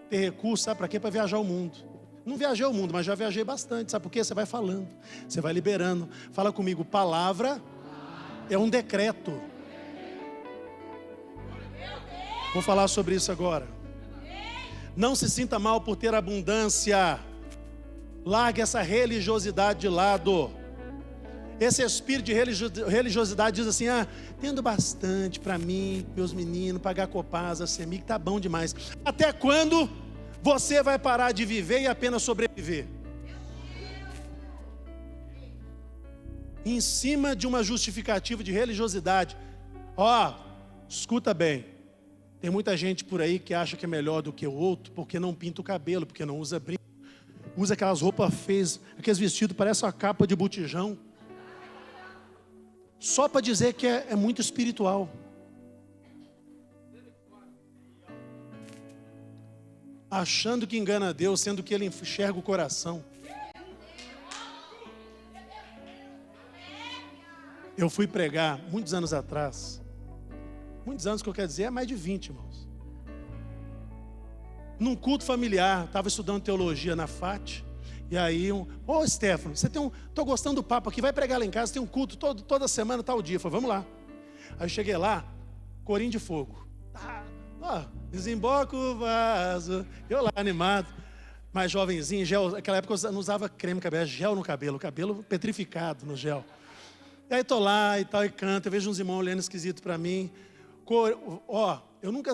ter recurso, sabe para quê? Para viajar o mundo. Não viajei o mundo, mas já viajei bastante. Sabe por quê? Você vai falando, você vai liberando. Fala comigo: palavra é um decreto. Vou falar sobre isso agora. Não se sinta mal por ter abundância. Largue essa religiosidade de lado. Esse espírito de religiosidade diz assim: tendo bastante para mim, meus meninos, pagar Copasa, CEMIG, tá bom demais. Até quando você vai parar de viver e apenas sobreviver? Em cima de uma justificativa de religiosidade. Escuta bem. Tem muita gente por aí que acha que é melhor do que o outro porque não pinta o cabelo, porque não usa brinco, usa aquelas roupas feias, aqueles vestidos, parece uma capa de botijão, só para dizer que é muito espiritual. Achando que engana Deus, sendo que Ele enxerga o coração. Eu fui pregar muitos anos atrás. Muitos anos que eu quero dizer, é mais de 20, irmãos. Num culto familiar, estava estudando teologia na FAT. E aí, Stefano, estou gostando do papo aqui, vai pregar lá em casa, tem um culto toda semana, tal dia. Eu falei, vamos lá. Aí eu cheguei lá, corinho de fogo. Desemboca o vaso. Eu lá, animado, mais jovenzinho, gel. Naquela época eu não usava creme cabelo, gel no cabelo, o cabelo petrificado no gel. E aí estou lá e tal, e canto, eu vejo uns irmãos olhando esquisito para mim. eu nunca...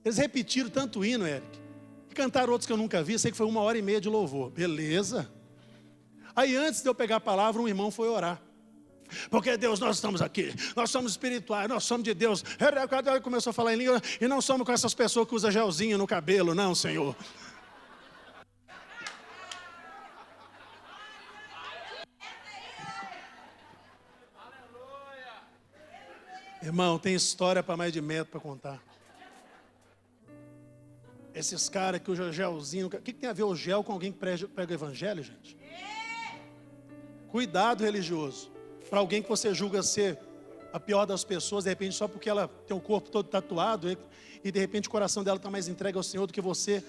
Eles repetiram tanto o hino, Eric. E cantaram outros que eu nunca vi. Sei que foi 1h30 de louvor. Beleza. Aí antes de eu pegar a palavra, um irmão foi orar. Porque Deus, nós estamos aqui. Nós somos espirituais, nós somos de Deus. Ele começou a falar em língua. E não somos com essas pessoas que usam gelzinho no cabelo, não, Senhor. Irmão, tem história para mais de metro para contar. Esses caras que usam gelzinho. O que tem a ver o gel com alguém que prega o evangelho, gente? Cuidado religioso. Para alguém que você julga ser a pior das pessoas, de repente só porque ela tem o corpo todo tatuado e de repente o coração dela está mais entregue ao Senhor do que você,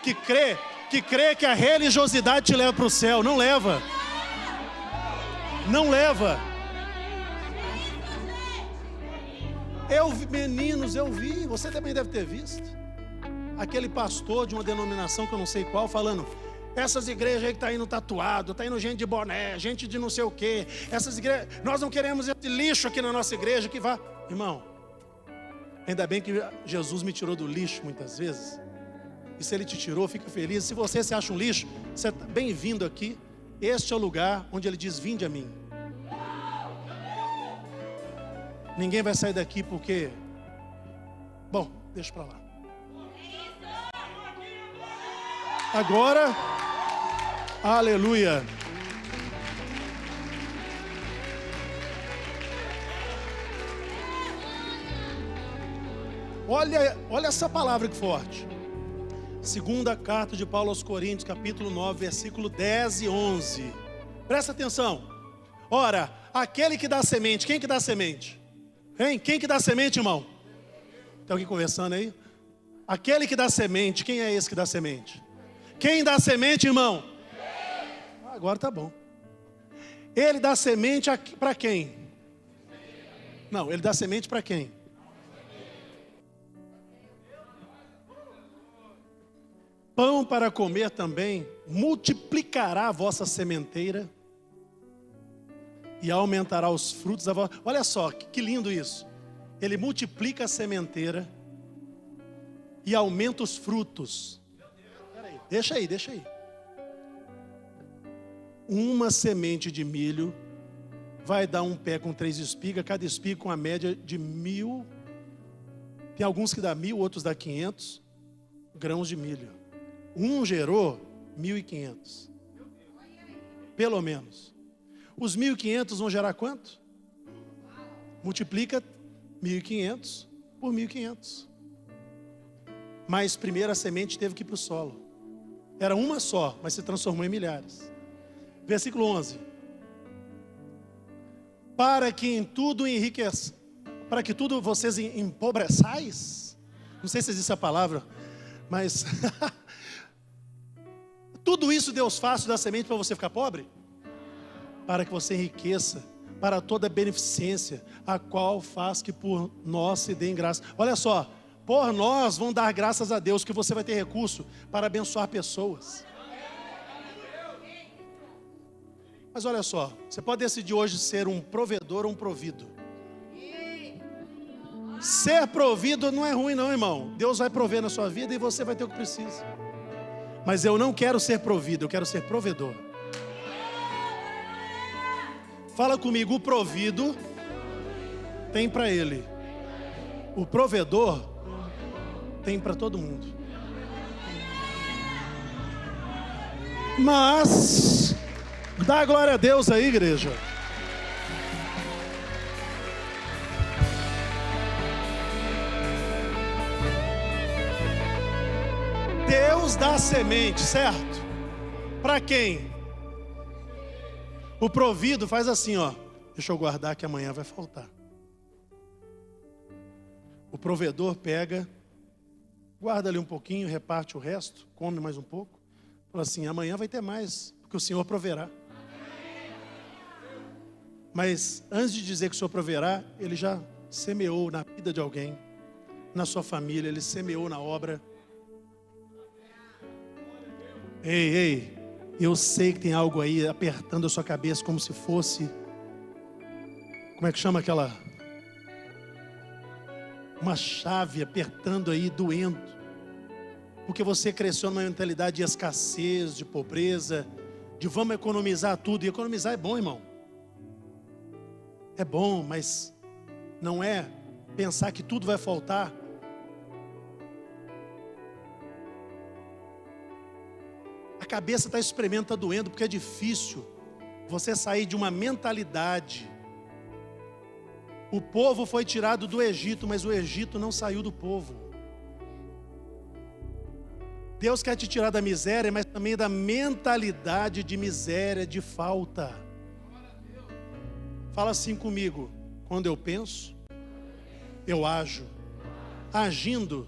que crê que a religiosidade te leva para o céu. Não leva. Não leva. Meninos, eu vi, você também deve ter visto, aquele pastor de uma denominação que eu não sei qual, falando, essas igrejas aí que está indo tatuado, está indo gente de boné, gente de não sei o quê, essas igrejas, nós não queremos esse lixo aqui na nossa igreja, que vá. Irmão, ainda bem que Jesus me tirou do lixo muitas vezes, e se Ele te tirou, fica feliz. Se você se acha um lixo, você está bem-vindo aqui, este é o lugar onde Ele diz, vinde a mim. Ninguém vai sair daqui porque... Bom, deixa para lá. Agora, aleluia. Olha essa palavra que forte. Segunda carta de Paulo aos Coríntios, capítulo 9, versículo 10 e 11. Presta atenção. Ora, aquele que dá semente, quem que dá semente? Hein? Quem que dá semente, irmão? Tem alguém conversando aí? Aquele que dá semente, quem é esse que dá semente? Quem dá semente, irmão? Agora tá bom. Ele dá semente para quem? Não, ele dá semente para quem? Pão para comer também, multiplicará a vossa sementeira e aumentará os frutos da vossa... Olha só, que lindo isso. Ele multiplica a sementeira e aumenta os frutos. Peraí, deixa aí. Uma semente de milho vai dar um pé com 3 espigas, cada espiga com a média de 1.000. Tem alguns que dá 1.000, outros dá 500 grãos de milho. Um gerou 1.500. Pelo menos. Os 1.500 vão gerar quanto? Multiplica 1.500 por 1.500. Mas primeiro a semente teve que ir para o solo. Era uma só, mas se transformou em milhares. Versículo 11. Para que em tudo enriqueça, para que tudo vocês empobreçais. Não sei se existe a palavra, mas tudo isso Deus faz da semente para você ficar pobre? Para que você enriqueça para toda a beneficência, a qual faz que por nós se dêem graça. Olha só, por nós vão dar graças a Deus, que você vai ter recurso para abençoar pessoas. Mas olha só, você pode decidir hoje ser um provedor ou um provido. Ser provido não é ruim não, irmão. Deus vai prover na sua vida e você vai ter o que precisa. Mas eu não quero ser provido, eu quero ser provedor. Fala comigo, o provido tem para ele. O provedor tem para todo mundo. Mas dá glória a Deus aí, igreja. Deus dá semente, certo? Para quem? O provido faz assim, ó. Deixa eu guardar que amanhã vai faltar. O provedor pega, guarda ali um pouquinho, reparte o resto, come mais um pouco. Fala assim, amanhã vai ter mais, porque o Senhor proverá. Mas antes de dizer que o Senhor proverá, Ele já semeou na vida de alguém, na sua família, Ele semeou na obra. Ei, eu sei que tem algo aí apertando a sua cabeça como se fosse... Como é que chama aquela... uma chave apertando aí, doendo. Porque você cresceu numa mentalidade de escassez, de pobreza, de vamos economizar tudo. E economizar é bom, irmão. É bom, mas não é pensar que tudo vai faltar. A cabeça está espremendo, está doendo, porque é difícil você sair de uma mentalidade. O povo foi tirado do Egito, mas o Egito não saiu do povo. Deus quer te tirar da miséria, mas também da mentalidade de miséria, de falta. Fala assim comigo: quando eu penso, eu ajo. Agindo,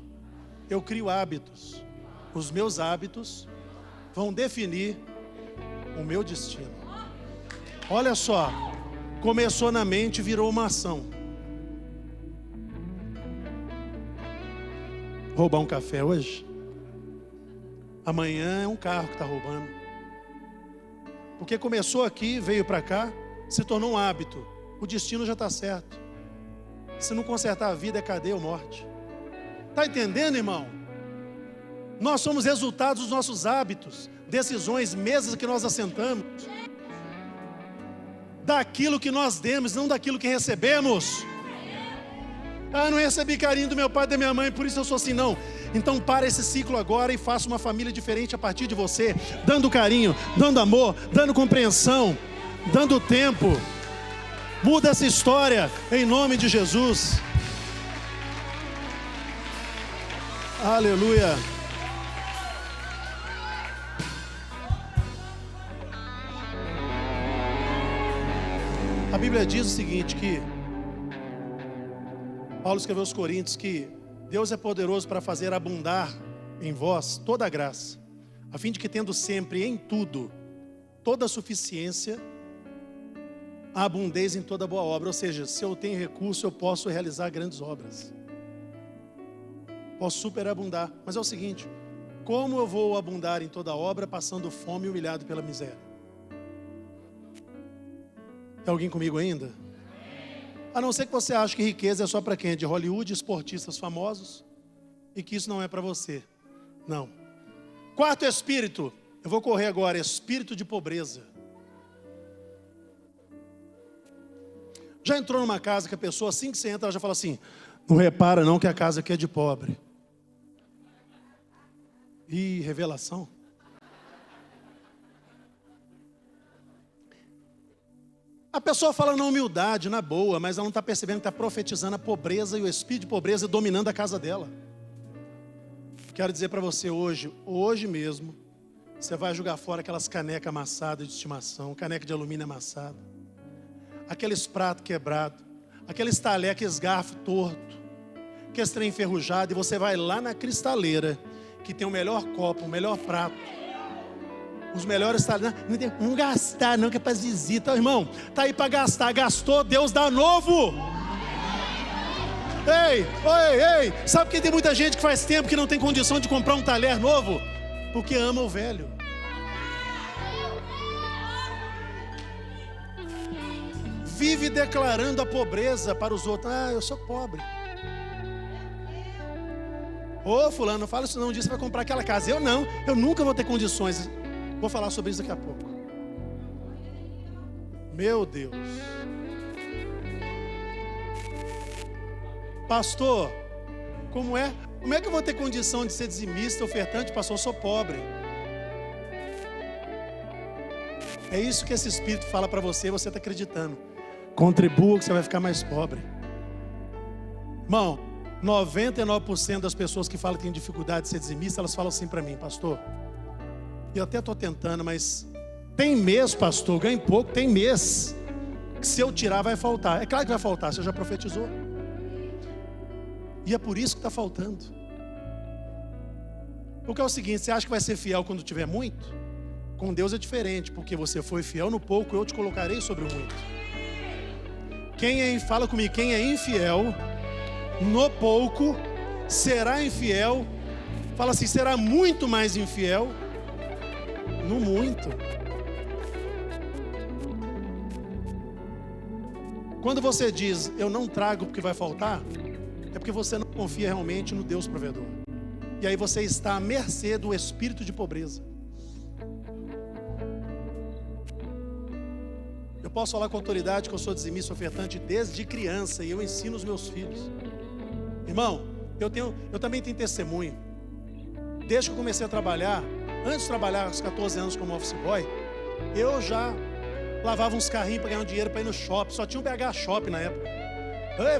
eu crio hábitos. Os meus hábitos vão definir o meu destino. Olha só, começou na mente e virou uma ação. Roubar um café hoje? Amanhã é um carro que está roubando. Porque começou aqui, veio para cá, se tornou um hábito. O destino já está certo. Se não consertar a vida, é cadeia ou morte. Está entendendo, irmão? Nós somos resultados dos nossos hábitos, decisões, mesas que nós assentamos. Daquilo que nós demos, não daquilo que recebemos. Ah, não recebi carinho do meu pai e da minha mãe, por isso eu sou assim. Não. Então para esse ciclo agora e faça uma família diferente a partir de você, dando carinho, dando amor, dando compreensão, dando tempo. Muda essa história em nome de Jesus. Aleluia. A Bíblia diz o seguinte, que Paulo escreveu aos Coríntios que Deus é poderoso para fazer abundar em vós toda a graça, a fim de que, tendo sempre em tudo toda a suficiência, abundeis em toda boa obra. Ou seja, se eu tenho recurso, eu posso realizar grandes obras. Posso superabundar. Mas é o seguinte: como eu vou abundar em toda obra passando fome e humilhado pela miséria? Tem alguém comigo ainda? A não ser que você ache que riqueza é só para quem é de Hollywood, esportistas famosos, e que isso não é para você. Não. Quarto espírito, eu vou correr agora, espírito de pobreza. Já entrou numa casa que a pessoa, assim que você entra, ela já fala assim: não repara não que a casa aqui é de pobre. Ih, revelação. A pessoa fala na humildade, na boa, mas ela não está percebendo que está profetizando a pobreza e o espírito de pobreza dominando a casa dela. Quero dizer para você hoje mesmo, você vai jogar fora aquelas canecas amassadas de estimação, caneca de alumínio amassada, aqueles pratos quebrados, aqueles talher, aqueles garfos torto, aqueles trem enferrujado, e você vai lá na cristaleira, que tem o melhor copo, o melhor prato, os melhores talheres. Não gastar não, que é para visita, irmão. Tá aí para gastar, gastou, Deus dá novo. Ei, sabe que tem muita gente que faz tempo que não tem condição de comprar um talher novo? Porque ama o velho. Vive declarando a pobreza para os outros. Ah, eu sou pobre. Ô fulano, fala isso não, disse para comprar aquela casa. Eu não, eu nunca vou ter condições. Vou falar sobre isso daqui a pouco. Meu Deus. Pastor, como é que eu vou ter condição de ser dizimista, ofertante? Pastor, eu sou pobre. É isso que esse Espírito fala para você, você está acreditando. Contribua que você vai ficar mais pobre. Irmão, 99% das pessoas que falam que têm dificuldade de ser dizimista, elas falam assim para mim: pastor, eu até estou tentando, mas tem mês, pastor, ganho pouco, tem mês que se eu tirar vai faltar. É claro que vai faltar, você já profetizou. E é por isso que está faltando. Porque é o seguinte: você acha que vai ser fiel quando tiver muito? Com Deus é diferente, porque você foi fiel no pouco, eu te colocarei sobre o muito. Fala comigo, quem é infiel no pouco, será infiel, fala assim, será muito mais infiel no muito. Quando você diz, eu não trago porque vai faltar, é porque você não confia realmente no Deus provedor. E aí você está à mercê do espírito de pobreza. Eu posso falar com autoridade que eu sou dizimista ofertante desde criança e eu ensino os meus filhos. Irmão, eu também tenho testemunho. Desde que eu comecei a trabalhar, antes de trabalhar aos 14 anos como office boy, eu já lavava uns carrinhos para ganhar um dinheiro para ir no shopping. Só tinha um BH Shopping na época.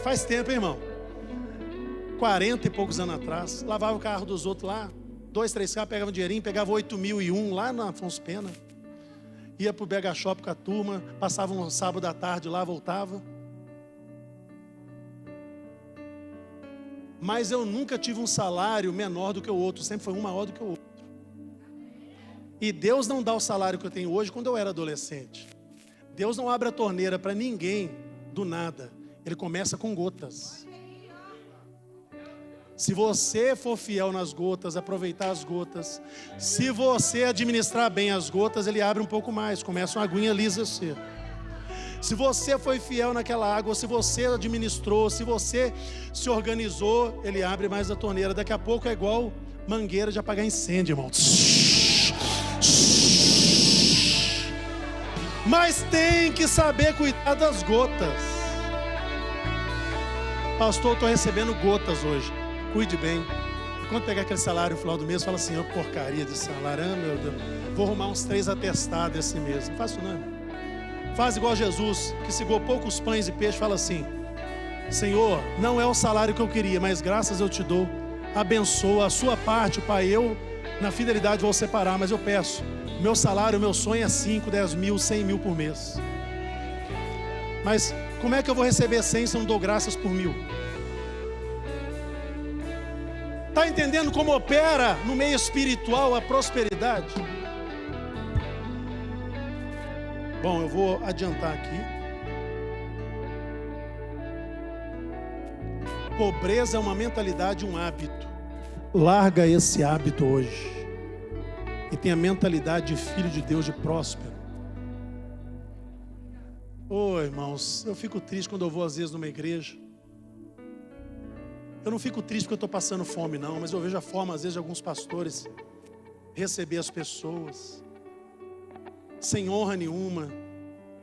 Faz tempo, hein, irmão? 40 e poucos anos atrás. Lavava o carro dos outros lá. 2, 3 carros, pegava um dinheirinho, pegava 8.001 lá na Afonso Pena. Ia pro BH Shopping com a turma, passava um sábado à tarde lá, voltava. Mas eu nunca tive um salário menor do que o outro, sempre foi um maior do que o outro. E Deus não dá o salário que eu tenho hoje quando eu era adolescente. Deus não abre a torneira para ninguém do nada. Ele começa com gotas. Se você for fiel nas gotas, aproveitar as gotas, se você administrar bem as gotas, ele abre um pouco mais, começa uma aguinha lisa assim. Se você foi fiel naquela água, se você administrou, se você se organizou, ele abre mais a torneira. Daqui a pouco é igual mangueira de apagar incêndio, irmão. Mas tem que saber cuidar das gotas. Pastor, estou recebendo gotas hoje. Cuide bem. Quando pegar aquele salário no final do mês, fala assim: ó, porcaria de salário, meu Deus, vou arrumar uns 3 atestados esse mês. Não faço não. Faz igual Jesus, que segurou poucos pães e peixes, fala assim: Senhor, não é o salário que eu queria, mas graças eu te dou. Abençoa a sua parte, Pai. Eu, na fidelidade, vou separar, mas eu peço. Meu salário, meu sonho é 5, 10 mil, 100 mil por mês. Mas como é que eu vou receber 100 se eu não dou graças por 1000? Está entendendo como opera no meio espiritual a prosperidade? Bom, eu vou adiantar aqui. Pobreza é uma mentalidade, um hábito. Larga esse hábito hoje. E tenha a mentalidade de filho de Deus, de próspero. Irmãos, eu fico triste quando eu vou às vezes numa igreja. Eu não fico triste porque eu estou passando fome não, mas eu vejo a forma às vezes de alguns pastores receber as pessoas sem honra nenhuma,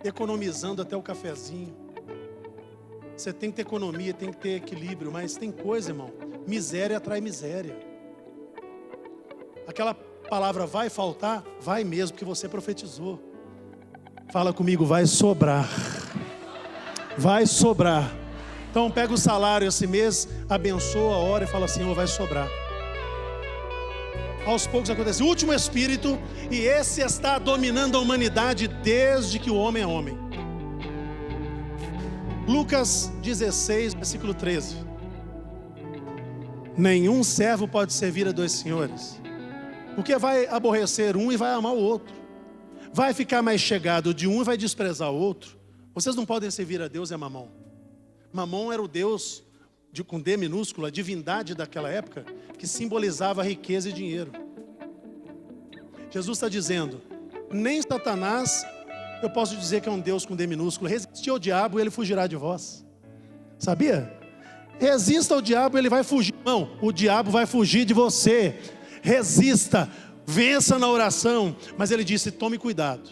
economizando até o cafezinho. Você tem que ter economia, tem que ter equilíbrio, mas tem coisa, irmão, miséria atrai miséria. Aquela palavra vai faltar, vai mesmo, porque você profetizou. Fala comigo, vai sobrar. Vai sobrar. Então pega o salário esse mês, abençoa, ora e fala assim: vai sobrar. Aos poucos acontece o último espírito, e esse está dominando a humanidade desde que o homem é homem. Lucas 16, versículo 13. Nenhum servo pode servir a 2 senhores, porque vai aborrecer um e vai amar o outro, vai ficar mais chegado de um e vai desprezar o outro. Vocês não podem servir a Deus e a Mamon. Mamon era o Deus com D minúsculo, a divindade daquela época, que simbolizava riqueza e dinheiro. Jesus está dizendo: nem Satanás, eu posso dizer que é um Deus com D minúsculo. Resistir ao diabo e ele fugirá de vós. Sabia? Resista ao diabo e ele vai fugir. Não, o diabo vai fugir de você. Resista, vença na oração. Mas ele disse: tome cuidado,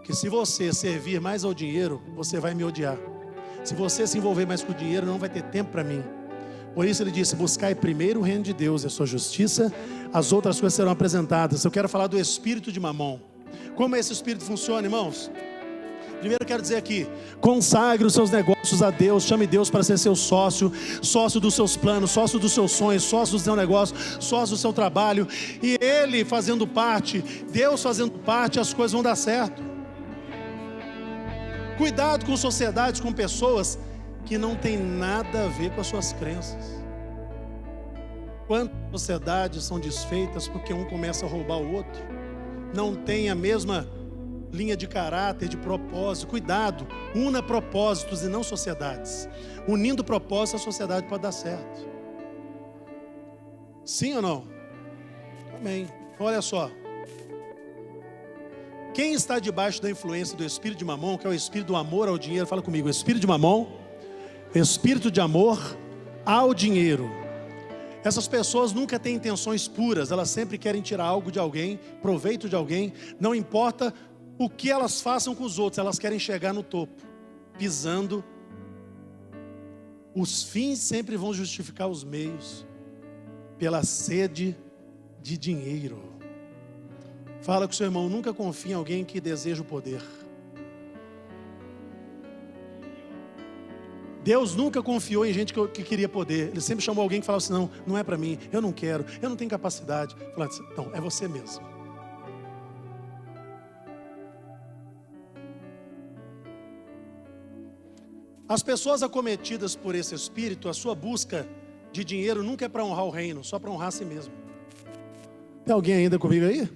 que se você servir mais ao dinheiro, você vai me odiar. Se você se envolver mais com o dinheiro, não vai ter tempo para mim. Por isso ele disse: buscai primeiro o reino de Deus e a sua justiça, as outras coisas serão apresentadas. Eu quero falar do espírito de Mamon. Como esse espírito funciona, irmãos? Primeiro eu quero dizer aqui: consagre os seus negócios a Deus, chame Deus para ser seu sócio, sócio dos seus planos, sócio dos seus sonhos, sócio do seu negócio, sócio do seu trabalho. E Ele fazendo parte, Deus fazendo parte, as coisas vão dar certo. Cuidado com sociedades, com pessoas que não tem nada a ver com as suas crenças. Quantas sociedades são desfeitas porque um começa a roubar o outro? Não tem a mesma linha de caráter, de propósito. Cuidado, una propósitos e não sociedades. Unindo propósitos, a sociedade pode dar certo. Sim ou não? Amém. Olha só. Quem está debaixo da influência do espírito de Mamon, que é o espírito do amor ao dinheiro, fala comigo: espírito de Mamon, espírito de amor ao dinheiro. Essas pessoas nunca têm intenções puras, elas sempre querem tirar algo de alguém, proveito de alguém, não importa o que elas façam com os outros, elas querem chegar no topo, pisando. Os fins sempre vão justificar os meios, pela sede de dinheiro. Fala com o seu irmão, nunca confie em alguém que deseja o poder. Deus nunca confiou em gente que queria poder. Ele sempre chamou alguém que falava assim, não, não é para mim, eu não quero, eu não tenho capacidade. Falava assim, não, é você mesmo. As pessoas acometidas por esse espírito, a sua busca de dinheiro nunca é para honrar o reino, só para honrar a si mesmo. Tem alguém ainda comigo aí?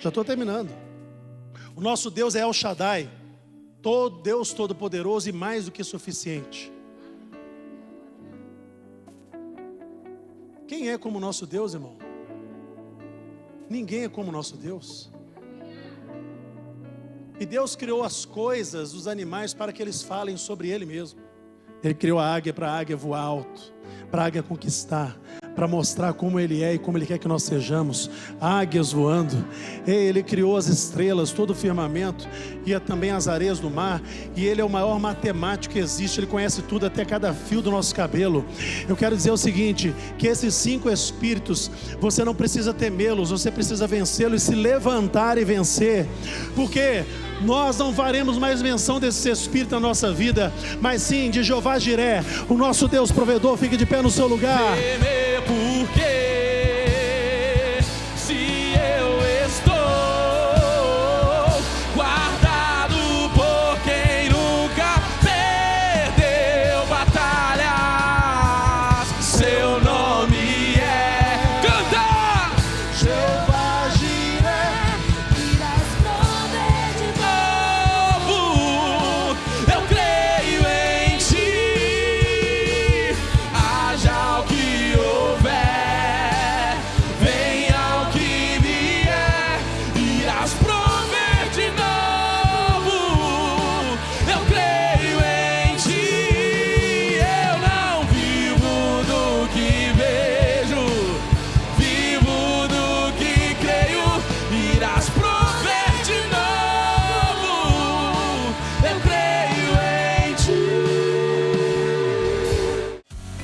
Já estou terminando. O nosso Deus é El Shaddai, Deus Todo-Poderoso e mais do que suficiente. Quem é como o nosso Deus, irmão? Ninguém é como o nosso Deus. E Deus criou as coisas, os animais, para que eles falem sobre Ele mesmo. Ele criou a águia para a águia voar alto, para a águia conquistar, para mostrar como Ele é e como Ele quer que nós sejamos. Águias voando. Ele criou as estrelas, todo o firmamento e também as areias do mar. E Ele é o maior matemático que existe. Ele conhece tudo, até cada fio do nosso cabelo. Eu quero dizer o seguinte, que esses 5 espíritos, você não precisa temê-los, você precisa vencê-los e se levantar e vencer. Porque nós não faremos mais menção desse espírito na nossa vida, mas sim de Jeová Jiré, o nosso Deus provedor. Fique de pé no seu lugar. Porque se eu estou guardado por quem nunca perdeu batalhas, seu nome é cantar. Jeová Jiré, irás prover de novo. Eu creio em ti, haja o que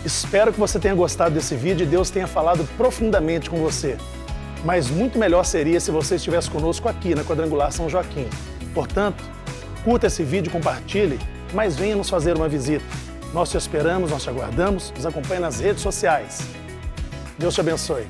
Espero que você tenha gostado desse vídeo e Deus tenha falado profundamente com você. Mas muito melhor seria se você estivesse conosco aqui na Quadrangular São Joaquim. Portanto, curta esse vídeo, compartilhe, mas venha nos fazer uma visita. Nós te esperamos, nós te aguardamos, nos acompanhe nas redes sociais. Deus te abençoe.